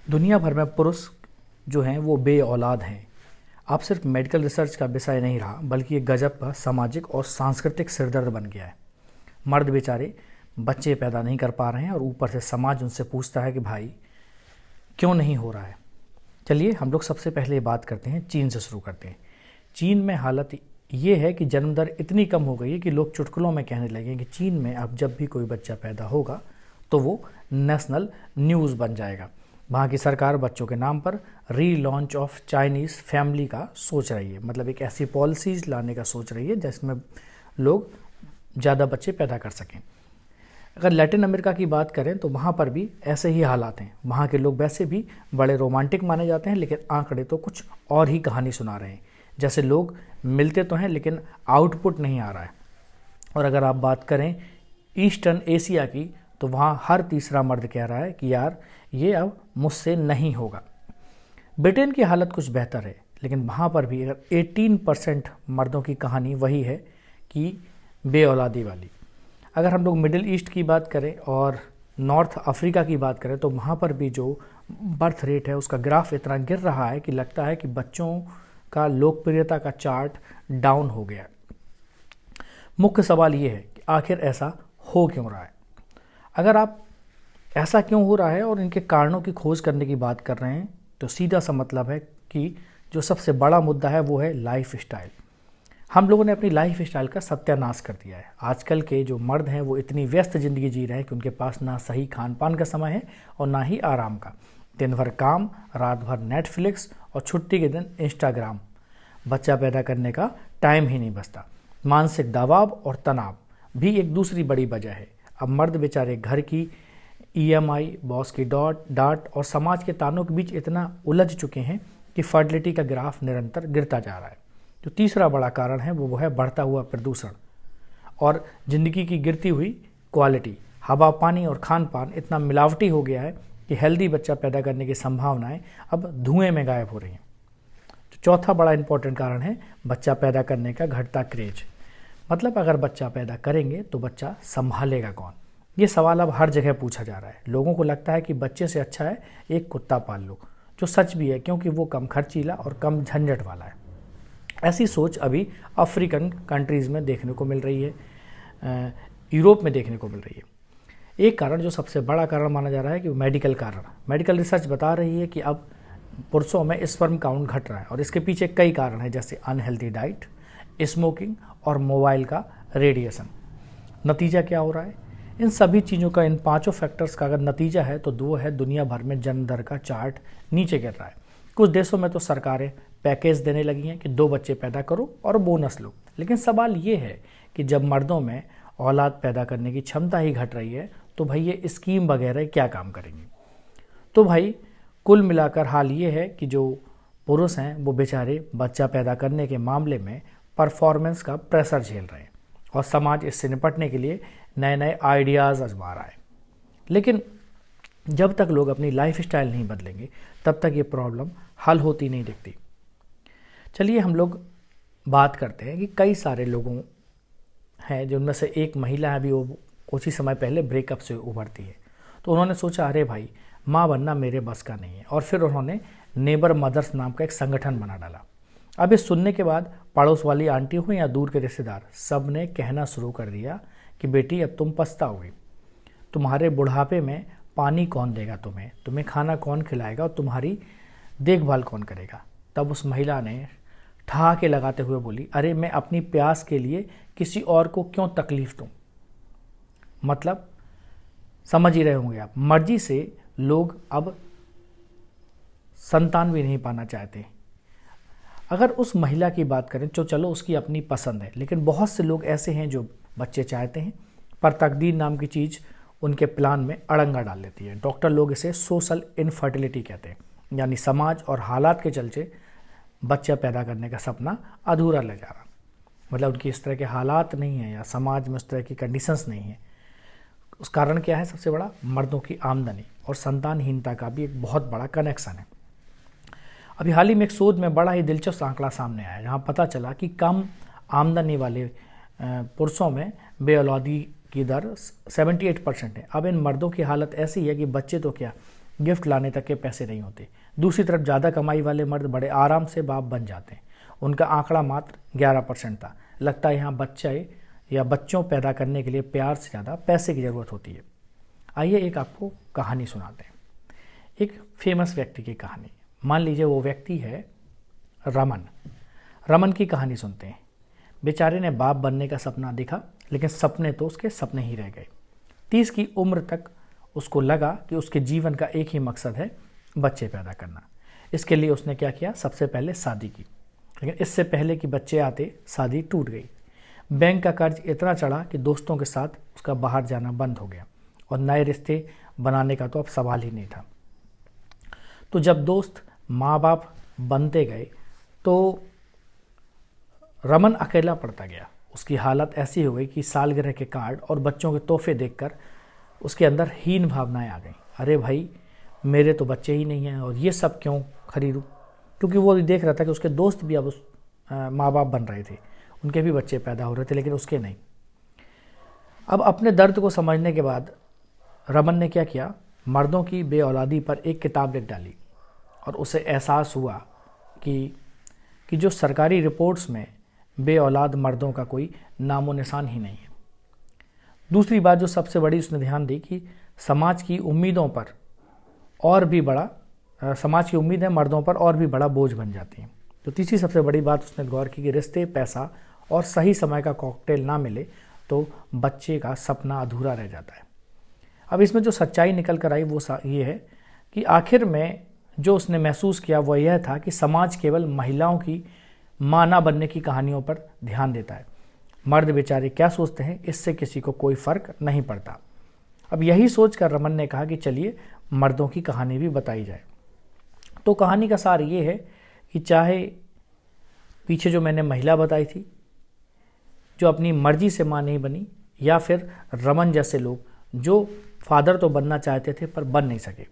दुनिया भर में पुरुष जो हैं वो बे औलाद हैं। अब सिर्फ मेडिकल रिसर्च का विषय नहीं रहा, बल्कि ये गजब का सामाजिक और सांस्कृतिक सिरदर्द बन गया है। मर्द बेचारे बच्चे पैदा नहीं कर पा रहे हैं और ऊपर से समाज उनसे पूछता है कि भाई क्यों नहीं हो रहा है। चलिए हम लोग सबसे पहले बात करते हैं, चीन से शुरू करते हैं। चीन में हालत ये है कि जन्म दर इतनी कम हो गई है कि लोग चुटकुलों में कहने लगे कि चीन में अब जब भी कोई बच्चा पैदा होगा तो वो नेशनल न्यूज़ बन जाएगा। वहाँ की सरकार बच्चों के नाम पर रीलॉन्च ऑफ चाइनीज़ फैमिली का सोच रही है, मतलब एक ऐसी पॉलिसीज़ लाने का सोच रही है जिसमें लोग ज़्यादा बच्चे पैदा कर सकें। अगर लैटिन अमेरिका की बात करें तो वहाँ पर भी ऐसे ही हालात हैं। वहाँ के लोग वैसे भी बड़े रोमांटिक माने जाते हैं, लेकिन आंकड़े तो कुछ और ही कहानी सुना रहे हैं। जैसे लोग मिलते तो हैं लेकिन आउटपुट नहीं आ रहा है। और अगर आप बात करें ईस्टर्न एशिया की तो वहाँ हर तीसरा मर्द कह रहा है कि यार ये अब मुझसे नहीं होगा। ब्रिटेन की हालत कुछ बेहतर है, लेकिन वहाँ पर भी अगर 18% मर्दों की कहानी वही है कि बे औलादी वाली। अगर हम लोग मिडिल ईस्ट की बात करें और नॉर्थ अफ्रीका की बात करें तो वहाँ पर भी जो बर्थ रेट है उसका ग्राफ इतना गिर रहा है कि लगता है कि बच्चों का लोकप्रियता का चार्ट डाउन हो गया। मुख्य सवाल ये है कि आखिर ऐसा हो क्यों रहा है। अगर आप ऐसा क्यों हो रहा है और इनके कारणों की खोज करने की बात कर रहे हैं तो सीधा सा मतलब है कि जो सबसे बड़ा मुद्दा है वो है लाइफ स्टाइल। हम लोगों ने अपनी लाइफ स्टाइल का सत्यानाश कर दिया है। आजकल के जो मर्द हैं वो इतनी व्यस्त ज़िंदगी जी रहे हैं कि उनके पास ना सही खान पान का समय है और ना ही आराम का। दिन भर काम, रात भर नेटफ्लिक्स और छुट्टी के दिन इंस्टाग्राम। बच्चा पैदा करने का टाइम ही नहीं बचता। मानसिक दबाव और तनाव भी एक दूसरी बड़ी वजह है। अब मर्द बेचारे घर की EMI, बॉस की डांट और समाज के तानों के बीच इतना उलझ चुके हैं कि फर्टिलिटी का ग्राफ निरंतर गिरता जा रहा है। जो तीसरा बड़ा कारण है वो है बढ़ता हुआ प्रदूषण और ज़िंदगी की गिरती हुई क्वालिटी। हवा, पानी और खान पान इतना मिलावटी हो गया है कि हेल्दी बच्चा पैदा करने की संभावनाएं अब धुएं में गायब हो रही हैं। तो चौथा बड़ा इंपॉर्टेंट कारण है बच्चा पैदा करने का घटता क्रेज। मतलब अगर बच्चा पैदा करेंगे तो बच्चा संभालेगा कौन? ये सवाल अब हर जगह पूछा जा रहा है। लोगों को लगता है कि बच्चे से अच्छा है एक कुत्ता पाल लो, जो सच भी है क्योंकि वो कम खर्चीला और कम झंझट वाला है। ऐसी सोच अभी अफ्रीकन कंट्रीज़ में देखने को मिल रही है, यूरोप में देखने को मिल रही है। एक कारण जो सबसे बड़ा कारण माना जा रहा है कि मेडिकल कारण। मेडिकल रिसर्च बता रही है कि अब पुरुषों में स्पर्म काउंट घट रहा है और इसके पीछे कई कारण हैं, जैसे अनहेल्दी डाइट, स्मोकिंग और मोबाइल का रेडिएशन। नतीजा क्या हो रहा है? इन सभी चीज़ों का, इन पांचों फैक्टर्स का अगर नतीजा है तो दो है, दुनिया भर में जन्म दर का चार्ट नीचे गिर रहा है। कुछ देशों में तो सरकारें पैकेज देने लगी हैं कि 2 बच्चे पैदा करो और बोनस लो। लेकिन सवाल ये है कि जब मर्दों में औलाद पैदा करने की क्षमता ही घट रही है तो भाई ये स्कीम वगैरह क्या काम करेंगी? तो भाई कुल मिलाकर हाल ये है कि जो पुरुष हैं वो बेचारे बच्चा पैदा करने के मामले में परफॉर्मेंस का प्रेशर झेल रहे हैं और समाज इससे निपटने के लिए नए नए आइडियाज़ आजमा रहा है। लेकिन जब तक लोग अपनी लाइफ स्टाइल नहीं बदलेंगे तब तक ये प्रॉब्लम हल होती नहीं दिखती। चलिए हम लोग बात करते हैं कि कई सारे लोगों हैं जिनमें से एक महिला है, अभी वो कुछ ही समय पहले ब्रेकअप से उभरती है। तो उन्होंने सोचा अरे भाई माँ बनना मेरे बस का नहीं है, और फिर उन्होंने नेबर मदर्स नाम का एक संगठन बना डाला। अब इस सुनने के बाद पड़ोस वाली आंटी हो या दूर के रिश्तेदार, सब ने कहना शुरू कर दिया कि बेटी अब तुम पछताओगी, तुम्हारे बुढ़ापे में पानी कौन देगा तुम्हें खाना कौन खिलाएगा और तुम्हारी देखभाल कौन करेगा। तब उस महिला ने ठहाके लगाते हुए बोली, अरे मैं अपनी प्यास के लिए किसी और को क्यों तकलीफ दूं। मतलब समझ ही रहे होंगे आप, मर्जी से लोग अब संतान भी नहीं पाना चाहते। अगर उस महिला की बात करें तो चलो उसकी अपनी पसंद है, लेकिन बहुत से लोग ऐसे हैं जो बच्चे चाहते हैं पर तकदीर नाम की चीज़ उनके प्लान में अड़ंगा डाल देती है। डॉक्टर लोग इसे सोशल इनफर्टिलिटी कहते हैं, यानी समाज और हालात के चलते बच्चा पैदा करने का सपना अधूरा रह जा रहा। मतलब उनकी इस तरह के हालात नहीं हैं या समाज में उस तरह की कंडीशंस नहीं है। उस कारण क्या है? सबसे बड़ा मर्दों की आमदनी और संतानहीनता का भी एक बहुत बड़ा कनेक्शन है। अभी हाल ही में एक शोध में बड़ा ही दिलचस्प आंकड़ा सामने आया, जहाँ पता चला कि कम आमदनी वाले पुरुषों में बे औलादी की दर 78% है। अब इन मर्दों की हालत ऐसी है कि बच्चे तो क्या, गिफ्ट लाने तक के पैसे नहीं होते। दूसरी तरफ ज़्यादा कमाई वाले मर्द बड़े आराम से बाप बन जाते हैं। उनका आंकड़ा मात्र 11% था। लगता है यहाँ बच्चे या बच्चों पैदा करने के लिए प्यार से ज़्यादा पैसे की ज़रूरत होती है। आइए एक आपको कहानी सुनाते हैं, एक फेमस व्यक्ति की कहानी। मान लीजिए वो व्यक्ति है रमन। रमन की कहानी सुनते हैं। बेचारे ने बाप बनने का सपना देखा, लेकिन सपने तो उसके सपने ही रह गए। 30 की उम्र तक उसको लगा कि उसके जीवन का एक ही मकसद है, बच्चे पैदा करना। इसके लिए उसने क्या किया, सबसे पहले शादी की, लेकिन इससे पहले कि बच्चे आते शादी टूट गई। बैंक का कर्ज इतना चढ़ा कि दोस्तों के साथ उसका बाहर जाना बंद हो गया और नए रिश्ते बनाने का तो अब सवाल ही नहीं था। तो जब दोस्त माँ बाप बनते गए तो रमन अकेला पड़ता गया। उसकी हालत ऐसी हो गई कि सालगिरह के कार्ड और बच्चों के तोहफे देखकर उसके अंदर हीन भावनाएं आ गईं। अरे भाई, मेरे तो बच्चे ही नहीं हैं और ये सब क्यों खरीदूं? क्योंकि वो देख रहा था कि उसके दोस्त भी अब माँ बाप बन रहे थे, उनके भी बच्चे पैदा हो रहे थे, लेकिन उसके नहीं। अब अपने दर्द को समझने के बाद रमन ने क्या किया, मर्दों की बेऔलादी पर एक किताब लिख डाली और उसे एहसास हुआ कि जो सरकारी रिपोर्ट्स में बेऔलाद मर्दों का कोई नामो निशान ही नहीं है। दूसरी बात जो सबसे बड़ी उसने ध्यान दी कि समाज की उम्मीदें मर्दों पर और भी बड़ा बोझ बन जाती हैं। तो तीसरी सबसे बड़ी बात उसने गौर की कि रिश्ते, पैसा और सही समय का कॉकटेल ना मिले तो बच्चे का सपना अधूरा रह जाता है। अब इसमें जो सच्चाई निकल कर आई वो ये है कि आखिर में जो उसने महसूस किया वो यह था कि समाज केवल महिलाओं की मां ना बनने की कहानियों पर ध्यान देता है। मर्द बेचारे क्या सोचते हैं, इससे किसी को कोई फर्क नहीं पड़ता। अब यही सोचकर रमन ने कहा कि चलिए मर्दों की कहानी भी बताई जाए। तो कहानी का सार ये है कि चाहे पीछे जो मैंने महिला बताई थी जो अपनी मर्जी से मां नहीं बनी, या फिर रमन जैसे लोग जो फादर तो बनना चाहते थे पर बन नहीं सके,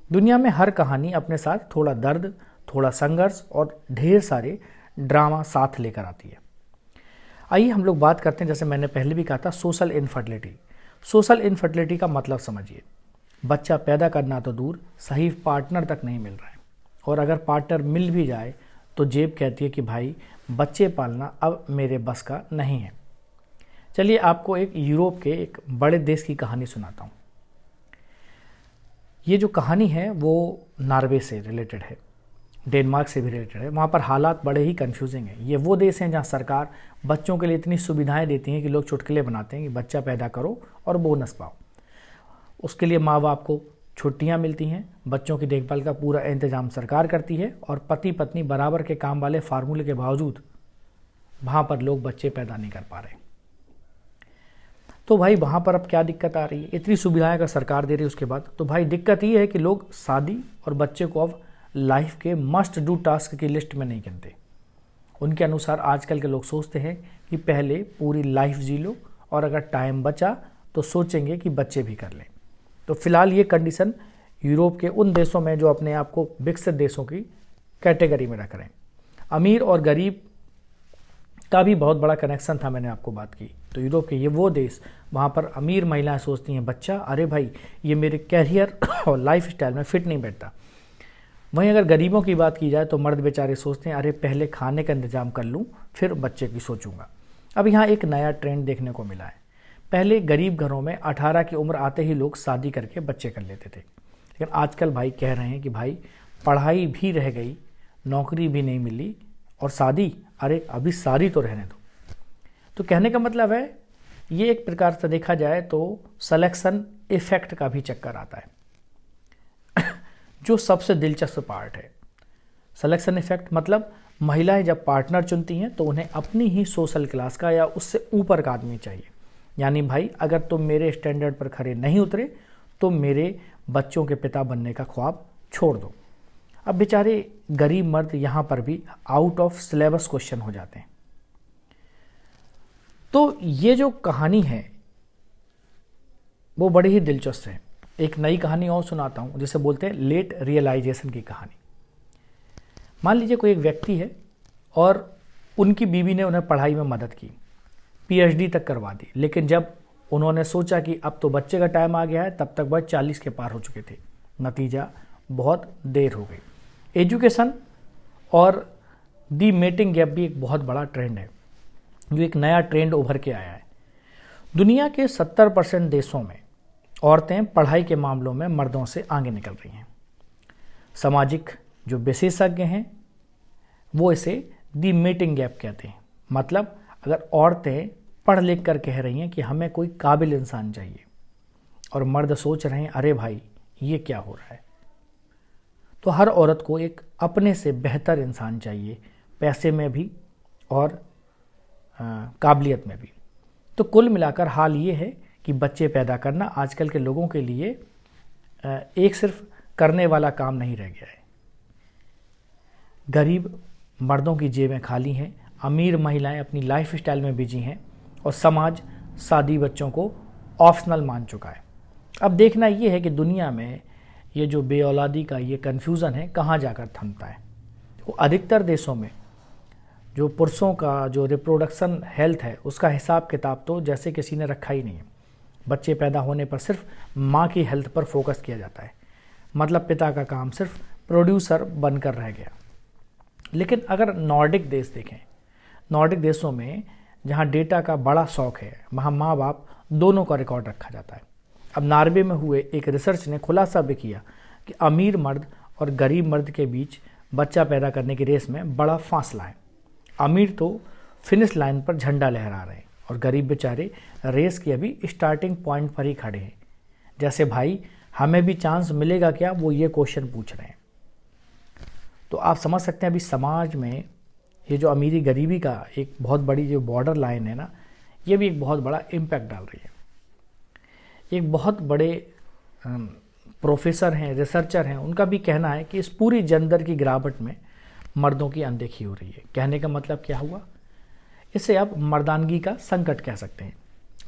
दुनिया में हर कहानी अपने साथ थोड़ा दर्द, थोड़ा संघर्ष और ढेर सारे ड्रामा साथ लेकर आती है। आइए हम लोग बात करते हैं, जैसे मैंने पहले भी कहा था, सोशल इनफर्टिलिटी। सोशल इनफर्टिलिटी का मतलब समझिए, बच्चा पैदा करना तो दूर, सही पार्टनर तक नहीं मिल रहा है, और अगर पार्टनर मिल भी जाए तो जेब कहती है कि भाई बच्चे पालना अब मेरे बस का नहीं है। चलिए आपको एक यूरोप के एक बड़े देश की कहानी सुनाता हूँ। ये जो कहानी है वो नॉर्वे से रिलेटेड है, डेनमार्क से भी रिलेटेड है। वहाँ पर हालात बड़े ही कन्फ्यूजिंग हैं। ये वो देश हैं जहाँ सरकार बच्चों के लिए इतनी सुविधाएं देती हैं कि लोग चुटकुले बनाते हैं कि बच्चा पैदा करो और बोनस पाओ। उसके लिए माँ बाप को छुट्टियाँ मिलती हैं, बच्चों की देखभाल का पूरा इंतजाम सरकार करती है, और पति पत्नी बराबर के काम वाले फार्मूले के बावजूद वहाँ पर लोग बच्चे पैदा नहीं कर पा रहे। तो भाई वहाँ पर अब क्या दिक्कत आ रही है? इतनी सुविधाएं अगर सरकार दे रही है उसके बाद, तो भाई दिक्कत ये है कि लोग शादी और बच्चे को अब लाइफ के मस्ट डू टास्क की लिस्ट में नहीं गिनते। उनके अनुसार आजकल के लोग सोचते हैं कि पहले पूरी लाइफ जी लो और अगर टाइम बचा तो सोचेंगे कि बच्चे भी कर लें। तो फिलहाल ये कंडीशन यूरोप के उन देशों में जो अपने आप को विकसित देशों की कैटेगरी में रख रहे हैं। अमीर और गरीब का भी बहुत बड़ा कनेक्शन था, मैंने आपको बात की। तो यूरोप के ये वो देश, वहाँ पर अमीर महिलाएं सोचती हैं बच्चा, अरे भाई ये मेरे कैरियर और लाइफ स्टाइल में फिट नहीं बैठता। वहीं अगर गरीबों की बात की जाए तो मर्द बेचारे सोचते हैं अरे पहले खाने का इंतजाम कर लूँ फिर बच्चे की सोचूंगा। अब यहाँ एक नया ट्रेंड देखने को मिला है। पहले गरीब घरों में 18 की उम्र आते ही लोग शादी करके बच्चे कर लेते थे, लेकिन आजकल भाई कह रहे हैं कि भाई पढ़ाई भी रह गई, नौकरी भी नहीं मिली और शादी, अरे अभी शादी तो रहने दो। तो कहने का मतलब है ये एक प्रकार से देखा जाए तो सिलेक्शन इफेक्ट का भी चक्कर आता है जो सबसे दिलचस्प पार्ट है। सिलेक्शन इफेक्ट मतलब महिलाएं जब पार्टनर चुनती हैं तो उन्हें अपनी ही सोशल क्लास का या उससे ऊपर का आदमी चाहिए। यानी भाई अगर तुम मेरे स्टैंडर्ड पर खरे नहीं उतरे तो मेरे बच्चों के पिता बनने का ख्वाब छोड़ दो। अब बेचारे गरीब मर्द यहाँ पर भी आउट ऑफ सिलेबस क्वेश्चन हो जाते हैं। तो ये जो कहानी है वो बड़ी ही दिलचस्प है। एक नई कहानी और सुनाता हूँ जिसे बोलते हैं लेट रियलाइजेशन की कहानी। मान लीजिए कोई एक व्यक्ति है और उनकी बीवी ने उन्हें पढ़ाई में मदद की, पीएचडी तक करवा दी, लेकिन जब उन्होंने सोचा कि अब तो बच्चे का टाइम आ गया है तब तक वह 40 के पार हो चुके थे। नतीजा बहुत देर हो गई। एजुकेशन और दी मेटिंग गैप भी एक बहुत बड़ा ट्रेंड है, जो एक नया ट्रेंड उभर के आया है। दुनिया के 70% देशों में औरतें पढ़ाई के मामलों में मर्दों से आगे निकल रही हैं। सामाजिक जो विशेषज्ञ हैं वो इसे दी मेटिंग गैप कहते हैं। मतलब अगर औरतें पढ़ लिख कर कह रही हैं कि हमें कोई काबिल इंसान चाहिए और मर्द सोच रहे हैं अरे भाई ये क्या हो रहा है, तो हर औरत को एक अपने से बेहतर इंसान चाहिए, पैसे में भी और काबिलियत में भी। तो कुल मिलाकर हाल ये है कि बच्चे पैदा करना आजकल के लोगों के लिए एक सिर्फ करने वाला काम नहीं रह गया है। गरीब मर्दों की जेबें खाली हैं, अमीर महिलाएं अपनी लाइफ स्टाइल में बिजी हैं और समाज शादी बच्चों को ऑप्शनल मान चुका है। अब देखना ये है कि दुनिया में ये जो बेऔलादी का ये कन्फ्यूज़न है कहाँ जाकर थमता है। वो अधिकतर देशों में जो पुरुषों का जो रिप्रोडक्शन हेल्थ है उसका हिसाब किताब तो जैसे किसी ने रखा ही नहीं है। बच्चे पैदा होने पर सिर्फ माँ की हेल्थ पर फोकस किया जाता है, मतलब पिता का काम सिर्फ प्रोड्यूसर बनकर रह गया। लेकिन अगर नॉर्डिक देश देखें, नॉर्डिक देशों में जहाँ डेटा का बड़ा शौक है वहाँ माँ बाप दोनों का रिकॉर्ड रखा जाता है। अब नॉर्वे में हुए एक रिसर्च ने खुलासा भी किया कि अमीर मर्द और गरीब मर्द के बीच बच्चा पैदा करने की रेस में बड़ा फासला है। अमीर तो फिनिश लाइन पर झंडा लहरा रहे हैं और गरीब बेचारे रेस की अभी स्टार्टिंग पॉइंट पर ही खड़े हैं। जैसे भाई हमें भी चांस मिलेगा क्या, वो ये क्वेश्चन पूछ रहे हैं। तो आप समझ सकते हैं अभी समाज में ये जो अमीरी गरीबी का एक बहुत बड़ी जो बॉर्डर लाइन है ना, ये भी एक बहुत बड़ा इम्पैक्ट डाल रही है। एक बहुत बड़े प्रोफेसर हैं, रिसर्चर हैं, उनका भी कहना है कि इस पूरी जेंडर की गिरावट में मर्दों की अनदेखी हो रही है। कहने का मतलब क्या हुआ, इसे आप मर्दानगी का संकट कह सकते हैं।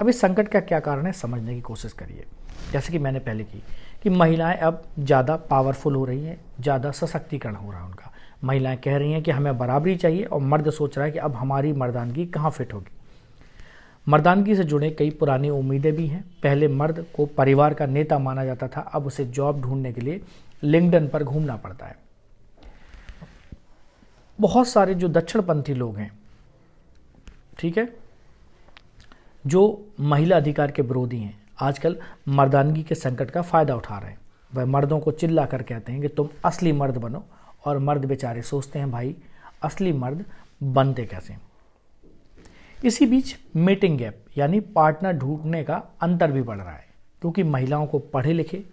अब इस संकट का क्या कारण है समझने की कोशिश करिए। जैसे कि मैंने पहले की कि महिलाएं अब ज़्यादा पावरफुल हो रही हैं, ज़्यादा सशक्तिकरण हो रहा है उनका। महिलाएं कह रही हैं कि हमें बराबरी चाहिए और मर्द सोच रहा है कि अब हमारी मर्दानगी कहाँ फिट होगी। मर्दानगी से जुड़े कई पुरानी उम्मीदें भी हैं। पहले मर्द को परिवार का नेता माना जाता था, अब उसे जॉब ढूंढने के लिए लिंक्डइन पर घूमना पड़ता है। बहुत सारे जो दक्षिणपंथी लोग हैं, ठीक है, जो महिला अधिकार के विरोधी हैं, आजकल मर्दानगी के संकट का फ़ायदा उठा रहे हैं। वह मर्दों को चिल्ला कर कहते हैं कि तुम असली मर्द बनो, और मर्द बेचारे सोचते हैं भाई असली मर्द बनते कैसे। इसी बीच मेटिंग गैप यानी पार्टनर ढूंढने का अंतर भी बढ़ रहा है, क्योंकि महिलाओं को पढ़े लिखे,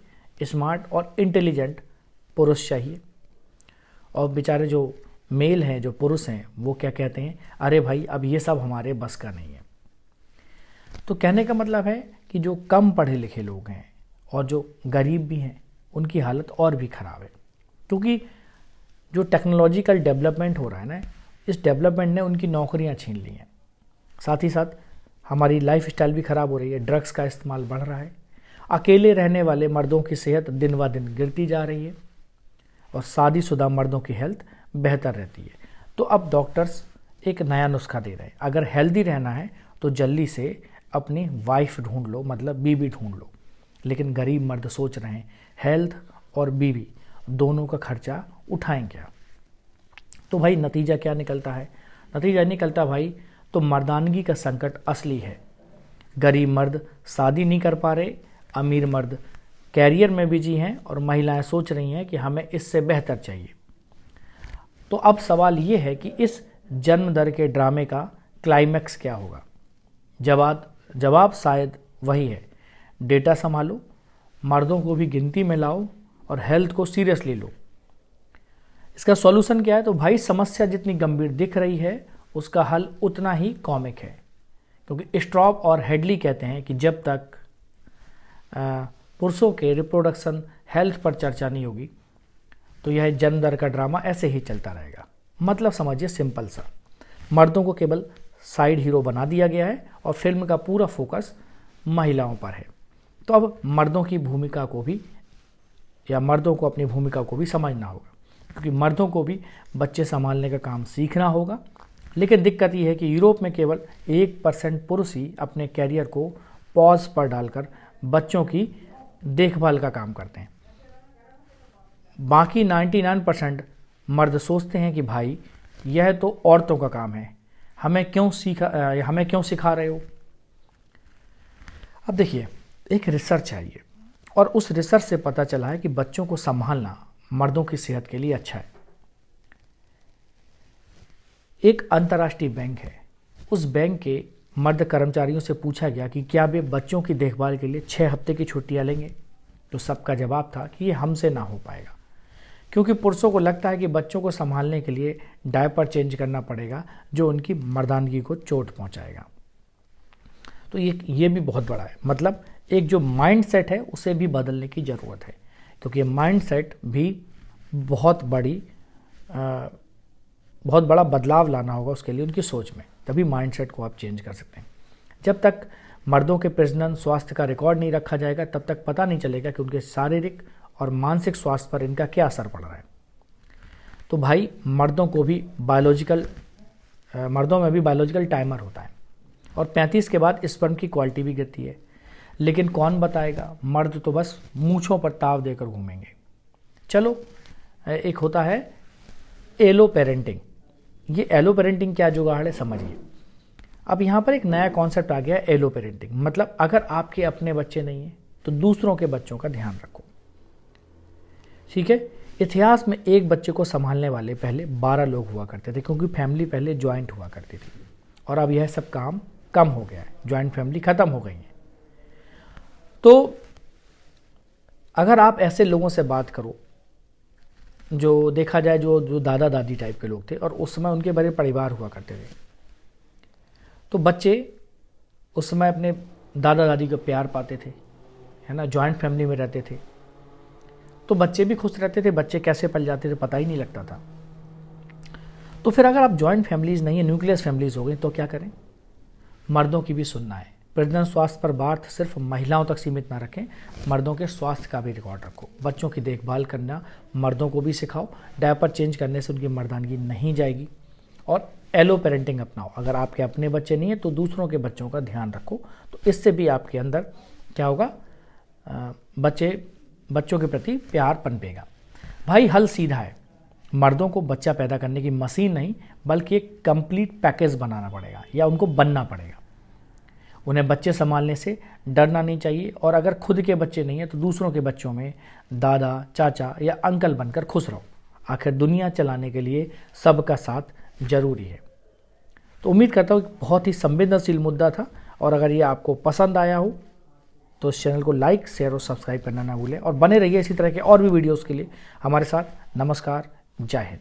स्मार्ट और इंटेलिजेंट पुरुष चाहिए। और बेचारे जो मेल हैं, जो पुरुष हैं, वो क्या कहते हैं, अरे भाई अब ये सब हमारे बस का नहीं है। तो कहने का मतलब है कि जो कम पढ़े लिखे लोग हैं और जो गरीब भी हैं उनकी हालत और भी ख़राब है, क्योंकि जो टेक्नोलॉजिकल डेवलपमेंट हो रहा है ना, इस डेवलपमेंट ने उनकी नौकरियां छीन ली हैं। साथ ही साथ हमारी लाइफ स्टाइल भी ख़राब हो रही है, ड्रग्स का इस्तेमाल बढ़ रहा है, अकेले रहने वाले मर्दों की सेहत दिन ब दिन गिरती जा रही है और शादीशुदा मर्दों की हेल्थ बेहतर रहती है। तो अब डॉक्टर्स एक नया नुस्खा दे रहे हैं, अगर हेल्दी रहना है तो जल्दी से अपनी वाइफ ढूंढ लो, मतलब बीवी ढूंढ लो। लेकिन गरीब मर्द सोच रहे हैं हेल्थ और बीवी दोनों का खर्चा उठाएं क्या। तो भाई नतीजा क्या निकलता है, नतीजा निकलता भाई तो मर्दानगी का संकट असली है। गरीब मर्द शादी नहीं कर पा रहे, अमीर मर्द कैरियर में बिजी हैं और महिलाएं सोच रही हैं कि हमें इससे बेहतर चाहिए। तो अब सवाल ये है कि इस जन्म दर के ड्रामे का क्लाइमैक्स क्या होगा। जवाब शायद वही है, डेटा संभालो, मर्दों को भी गिनती में लाओ और हेल्थ को सीरियसली लो। इसका सॉल्यूशन क्या है, तो भाई समस्या जितनी गंभीर दिख रही है उसका हल उतना ही कॉमिक है, क्योंकि स्ट्रॉप और हेडली कहते हैं कि जब तक पुरुषों के रिप्रोडक्शन हेल्थ पर चर्चा नहीं होगी तो यह जन्म दर का ड्रामा ऐसे ही चलता रहेगा। मतलब समझिए सिंपल सा, मर्दों को केवल साइड हीरो बना दिया गया है और फिल्म का पूरा फोकस महिलाओं पर है। तो अब मर्दों की भूमिका को भी, या मर्दों को अपनी भूमिका को भी समझना होगा, क्योंकि मर्दों को भी बच्चे संभालने का काम सीखना होगा। लेकिन दिक्कत यह है कि यूरोप में केवल 1% पुरुष ही अपने कैरियर को पॉज पर डालकर बच्चों की देखभाल का काम करते हैं। बाकी 99% मर्द सोचते हैं कि भाई यह तो औरतों का काम है, हमें क्यों सिखा रहे हो। अब देखिए, एक रिसर्च है ये, और उस रिसर्च से पता चला है कि बच्चों को संभालना मर्दों की सेहत के लिए अच्छा है। एक अंतर्राष्ट्रीय बैंक है, उस बैंक के मर्द कर्मचारियों से पूछा गया कि क्या वे बच्चों की देखभाल के लिए 6 हफ्ते की छुट्टियां लेंगे। तो सबका जवाब था कि ये हमसे ना हो पाएगा, क्योंकि पुरुषों को लगता है कि बच्चों को संभालने के लिए डायपर चेंज करना पड़ेगा, जो उनकी मर्दानगी को चोट पहुंचाएगा। तो ये भी बहुत बड़ा है, मतलब एक जो माइंड सेट है उसे भी बदलने की ज़रूरत है, क्योंकि माइंड सेट भी बहुत बड़ा बदलाव लाना होगा उसके लिए उनकी सोच में, तभी माइंड सेट को आप चेंज कर सकते हैं। जब तक मर्दों के प्रजनन स्वास्थ्य का रिकॉर्ड नहीं रखा जाएगा, तब तक पता नहीं चलेगा कि उनके शारीरिक और मानसिक स्वास्थ्य पर इनका क्या असर पड़ रहा है। तो भाई मर्दों में भी बायोलॉजिकल टाइमर होता है, और 35 के बाद स्पर्म की क्वालिटी भी गिरती है। लेकिन कौन बताएगा, मर्द तो बस मूंछों पर ताव देकर घूमेंगे। चलो, एक होता है एलो पेरेंटिंग। ये एलो पेरेंटिंग क्या जुगाड़ है, समझिए। अब यहाँ पर एक नया कॉन्सेप्ट आ गया है, एलो पेरेंटिंग। मतलब अगर आपके अपने बच्चे नहीं हैं तो दूसरों के बच्चों का ध्यान रखो, ठीक है। इतिहास में एक बच्चे को संभालने वाले पहले 12 लोग हुआ करते थे, क्योंकि फैमिली पहले ज्वाइंट हुआ करती थी, और अब यह सब काम कम हो गया है, ज्वाइंट फैमिली खत्म हो गई है। तो अगर आप ऐसे लोगों से बात करो, जो देखा जाए जो दादा दादी टाइप के लोग थे, और उस समय उनके बड़े परिवार हुआ करते थे, तो बच्चे उस समय अपने दादा दादी का प्यार पाते थे, है ना, ज्वाइंट फैमिली में रहते थे, तो बच्चे भी खुश रहते थे। बच्चे कैसे पल जाते थे पता ही नहीं लगता था। तो फिर अगर आप ज्वाइंट फैमिलीज़ नहीं है, न्यूक्लियस फैमिलीज़ हो गई, तो क्या करें, मर्दों की भी सुनना है। प्रजनन स्वास्थ्य पर बात सिर्फ महिलाओं तक सीमित ना रखें, मर्दों के स्वास्थ्य का भी रिकॉर्ड रखो। बच्चों की देखभाल करना मर्दों को भी सिखाओ, डायपर चेंज करने से उनकी मर्दानगी नहीं जाएगी, और एलो पेरेंटिंग अपनाओ। अगर आपके अपने बच्चे नहीं है तो दूसरों के बच्चों का ध्यान रखो, तो इससे भी आपके अंदर क्या होगा, बच्चों के प्रति प्यार पनपेगा। भाई हल सीधा है, मर्दों को बच्चा पैदा करने की मशीन नहीं, बल्कि एक कंप्लीट पैकेज बनाना पड़ेगा, या उनको बनना पड़ेगा। उन्हें बच्चे संभालने से डरना नहीं चाहिए, और अगर खुद के बच्चे नहीं है तो दूसरों के बच्चों में दादा, चाचा या अंकल बनकर खुश रहो। आखिर दुनिया चलाने के लिए सबका साथ जरूरी है। तो उम्मीद करता हूँ कि बहुत ही संवेदनशील मुद्दा था, और अगर ये आपको पसंद आया हो तो इस चैनल को लाइक, शेयर और सब्सक्राइब करना ना भूलें, और बने रहिए इसी तरह के और भी वीडियोस के लिए हमारे साथ। नमस्कार, जय हिंद।